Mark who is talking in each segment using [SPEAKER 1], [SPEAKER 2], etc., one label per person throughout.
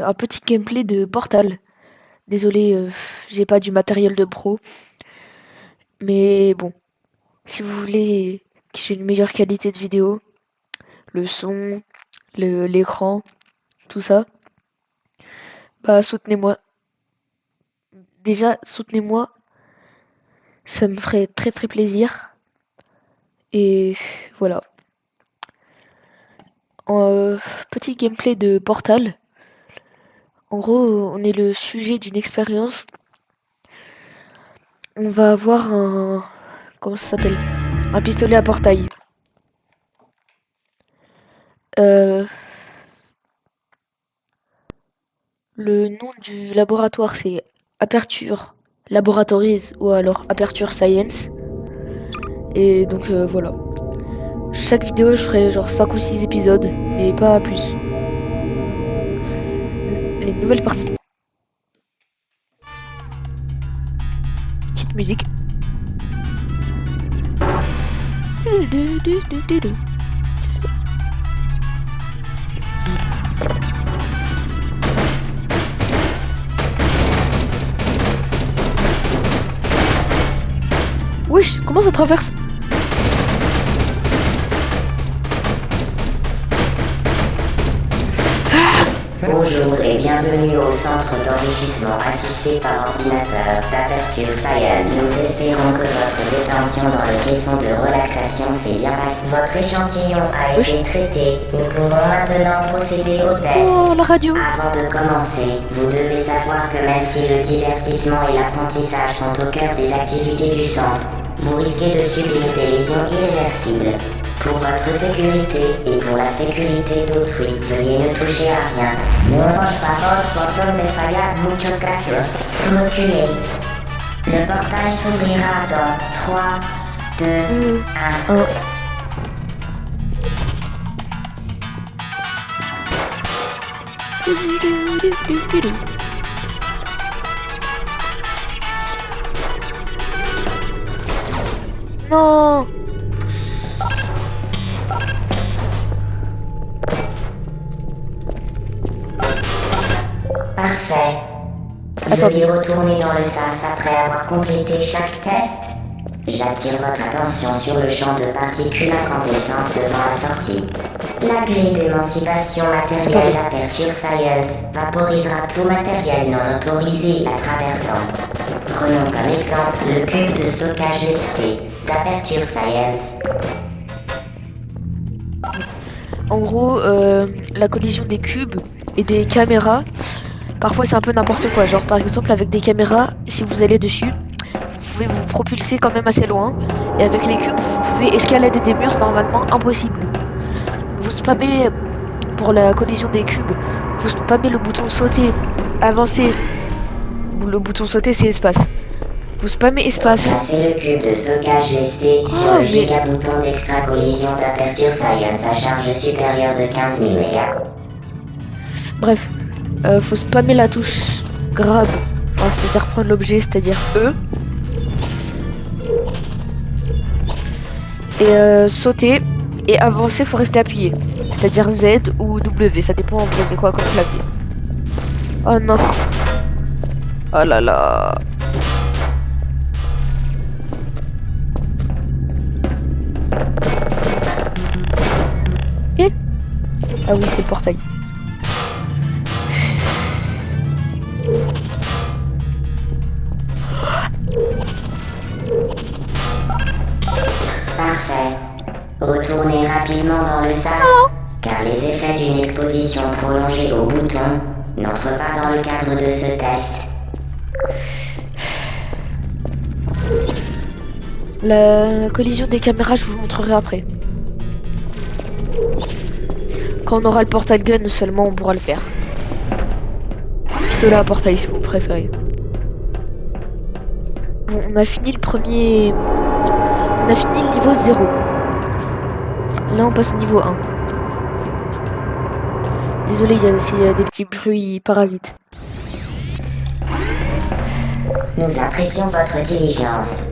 [SPEAKER 1] un petit gameplay de Portal. Désolé, j'ai pas du matériel de pro, mais bon, si vous voulez que j'ai une meilleure qualité de vidéo, le son, l'écran, tout ça, bah soutenez-moi. Déjà, soutenez-moi, ça me ferait très très plaisir. Et voilà. En, petit gameplay de Portal. En gros, on est le sujet d'une expérience. On va avoir un... Comment ça s'appelle? Un pistolet à portail. Euh, le nom du laboratoire, c'est Aperture Laboratories ou alors Aperture Science. Et donc voilà. Chaque vidéo, je ferai genre 5 ou 6 épisodes, mais pas plus. Les nouvelles parties. Petite musique. Wesh, comment ça traverse?
[SPEAKER 2] Bonjour et bienvenue au centre d'enrichissement assisté par ordinateur d'Aperture Science. Nous espérons que votre détention dans le caisson de relaxation s'est bien passée. Votre échantillon a été traité. Nous pouvons maintenant procéder au test.
[SPEAKER 1] Oh, la radio.
[SPEAKER 2] Avant de commencer, vous devez savoir que même si le divertissement et l'apprentissage sont au cœur des activités du centre, vous risquez de subir des lésions irréversibles. Pour votre sécurité et pour la sécurité d'autrui, veuillez ne toucher à rien. Por favor, botón de fallar, muchas gracias. Reculez. Le portail s'ouvrira dans 3, 2, 1.
[SPEAKER 1] Non.
[SPEAKER 2] Parfait. Veuillez retourner dans le sas après avoir complété chaque test. J'attire votre attention sur le champ de particules incandescentes devant la sortie. La grille d'émancipation matérielle d'Aperture Science vaporisera tout matériel non autorisé la traversant. Prenons comme exemple le cube de stockage lesté d'Aperture Science.
[SPEAKER 1] En gros, la collision des cubes et des caméras, parfois c'est un peu n'importe quoi. Genre par exemple avec des caméras, si vous allez dessus, vous pouvez vous propulser quand même assez loin. Et avec les cubes, vous pouvez escalader des murs normalement impossibles. Vous spammez pour la collision des cubes, vous spammez le bouton sauter, avancer. Le bouton sauter c'est espace. Vous spammez espace.
[SPEAKER 2] Placez le cube de stockage lesté sur le giga bouton d'extra collision d'Aperture Science à charge supérieure de 15 000 mégas.
[SPEAKER 1] Bref, faut spammer la touche grab, enfin, c'est-à-dire prendre l'objet, c'est-à-dire E. Et sauter et avancer, faut rester appuyé, c'est-à-dire Z ou W, ça dépend vous avez quoi comme clavier. Oh non. Oh là là. Et ah oui, c'est le portail.
[SPEAKER 2] Parfait. Retournez rapidement dans le sas, car les effets d'une exposition prolongée au bouton n'entrent pas dans le cadre de ce test.
[SPEAKER 1] La collision des caméras, je vous montrerai après. Quand on aura le portal gun seulement, on pourra le faire. Pistolet à portail si vous préférez. Bon, on a fini le premier... On a fini le niveau 0. Là, on passe au niveau 1. Désolé, il y a des petits bruits parasites.
[SPEAKER 2] Nous apprécions votre diligence.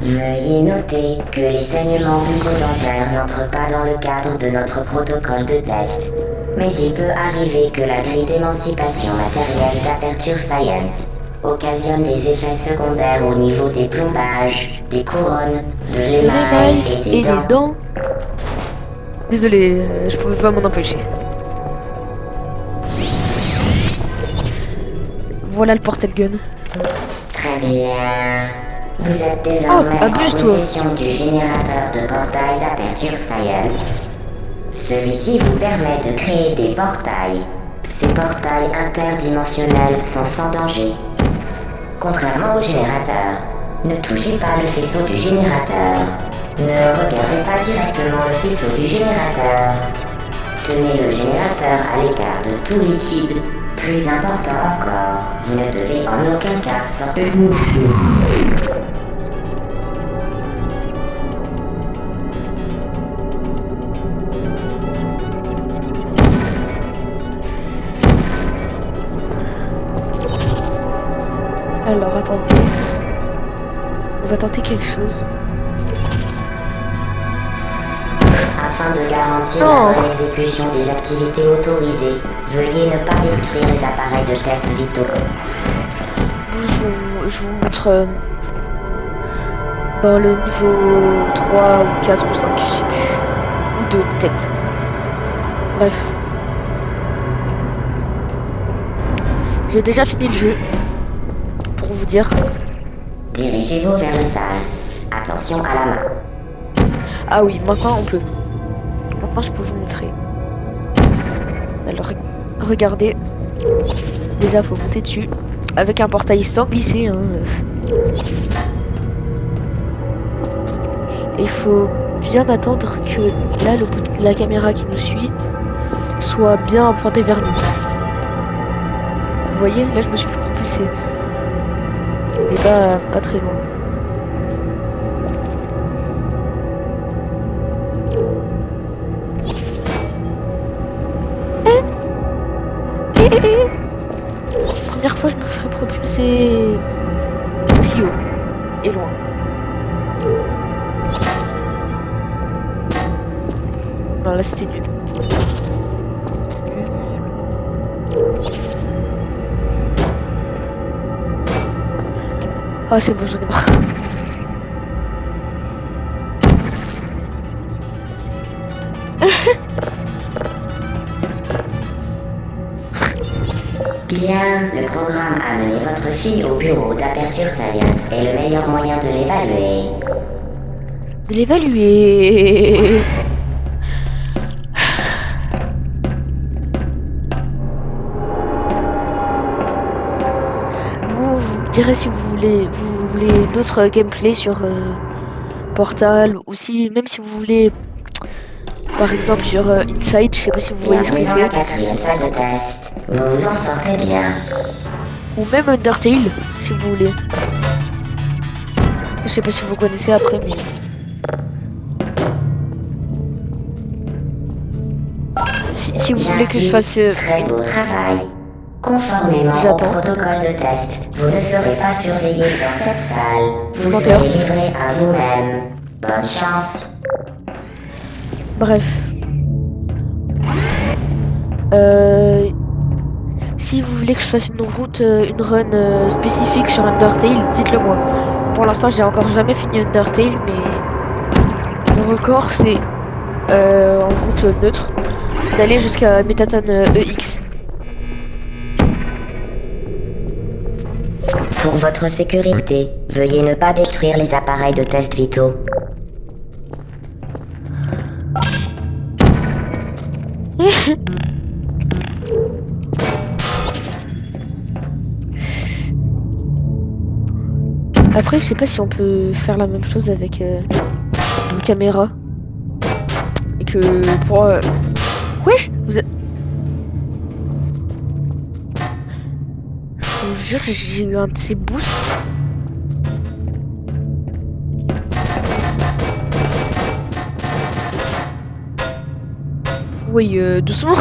[SPEAKER 2] Veuillez noter que les saignements bucco-dentaires n'entrent pas dans le cadre de notre protocole de test. Mais il peut arriver que la grille d'émancipation matérielle d'Aperture Science occasionne des effets secondaires au niveau des plombages, des couronnes, de l'émail et des
[SPEAKER 1] et des
[SPEAKER 2] dents.
[SPEAKER 1] dents. Désolé, je pouvais pas m'en empêcher. Voilà le portal gun.
[SPEAKER 2] Très bien. Vous êtes désormais en
[SPEAKER 1] abuse-toi.
[SPEAKER 2] possession du générateur de portail d'Aperture Science. Celui-ci vous permet de créer des portails. Ces portails interdimensionnels sont sans danger. Contrairement au générateur, ne touchez pas le faisceau du générateur. Ne regardez pas directement le faisceau du générateur. Tenez le générateur à l'écart de tout liquide. Plus important encore, vous ne devez en aucun cas sortir.
[SPEAKER 1] Alors, attendez. On va tenter quelque chose.
[SPEAKER 2] Afin de garantir
[SPEAKER 1] Non.
[SPEAKER 2] la bonne exécution des activités autorisées, veuillez ne pas détruire les appareils de test vitaux.
[SPEAKER 1] Je vous montre dans le niveau 3 ou 4 ou 5, je sais plus. Ou 2 peut-être. Bref. J'ai déjà fini le jeu. Pour vous dire.
[SPEAKER 2] Dirigez-vous vers le SAS. Attention à la main.
[SPEAKER 1] Ah oui, maintenant on peut. Maintenant je peux vous montrer. Alors regardez. Déjà faut monter dessus. Avec un portail sans glisser. Hein. Et il faut bien attendre que là le bout de la caméra qui nous suit soit bien pointé vers nous. Vous voyez, là je me suis fait propulser. Mais pas très loin. Première fois je me ferais propulser aussi haut et loin. Non, là c'était nul. Ah c'est bon, j'en ai marre.
[SPEAKER 2] Bien, le programme a mené votre fille au bureau d'Aperture Science est le meilleur moyen de l'évaluer.
[SPEAKER 1] De l'évaluer. Vous me direz si vous voulez d'autres gameplays sur Portal, ou si même si vous voulez par exemple sur Inside, je sais pas si vous voyez ce que
[SPEAKER 2] Bienvenue dans la
[SPEAKER 1] c'est,
[SPEAKER 2] 4e salle de test. Vous vous en sortez bien.
[SPEAKER 1] ou même Undertale si vous voulez. Je sais pas si vous connaissez après, mais si vous voulez que je fasse
[SPEAKER 2] Très beau travail. Conformément au
[SPEAKER 1] J'attends.
[SPEAKER 2] protocole de test, vous ne serez pas surveillé dans cette salle. Vous
[SPEAKER 1] D'accord.
[SPEAKER 2] serez livré à vous-même. Bonne chance.
[SPEAKER 1] bref. Si vous voulez que je fasse une route, une run spécifique sur Undertale, dites-le moi. Pour l'instant, j'ai encore jamais fini Undertale, mais le record c'est en route neutre d'aller jusqu'à Metaton EX.
[SPEAKER 2] Pour votre sécurité, veuillez ne pas détruire les appareils de test vitaux.
[SPEAKER 1] Après, je sais pas si on peut faire la même chose avec une caméra. Et que pour... Wesh, vous êtes... Je vous jure, j'ai eu un de ces boosts. Oui, doucement.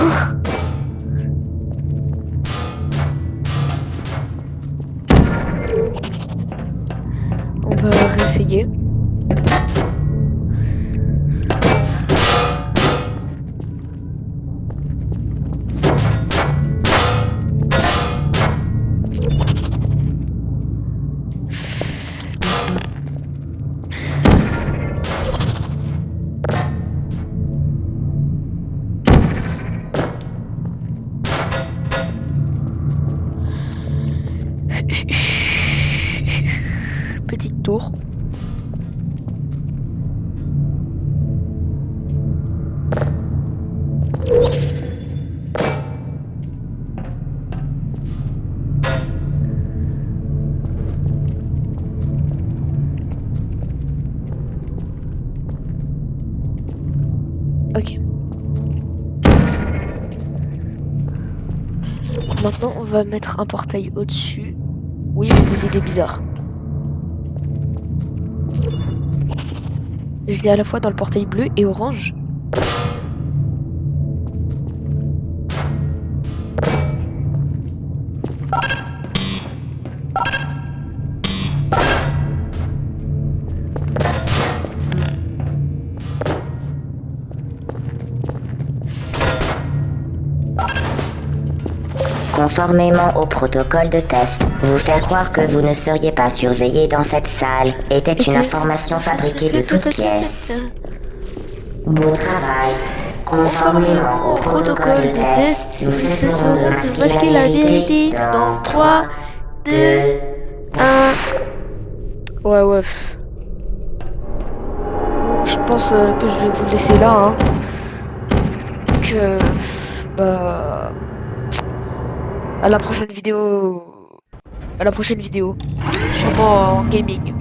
[SPEAKER 1] On va réessayer. Ok. Maintenant, on va mettre un portail au-dessus. Oui, j'ai des idées bizarres. Je dis à la fois dans le portail bleu et orange.
[SPEAKER 2] Conformément au protocole de test, vous faire croire que vous ne seriez pas surveillé dans cette salle était une information fabriquée de toutes pièces. Beau travail. Conformément au protocole de test, nous cesserons de masquer la vérité dans 3, 2, 1...
[SPEAKER 1] Ouais. Je pense que je vais vous laisser là, hein. Que... Bah... À la prochaine vidéo. Sûrement en gaming.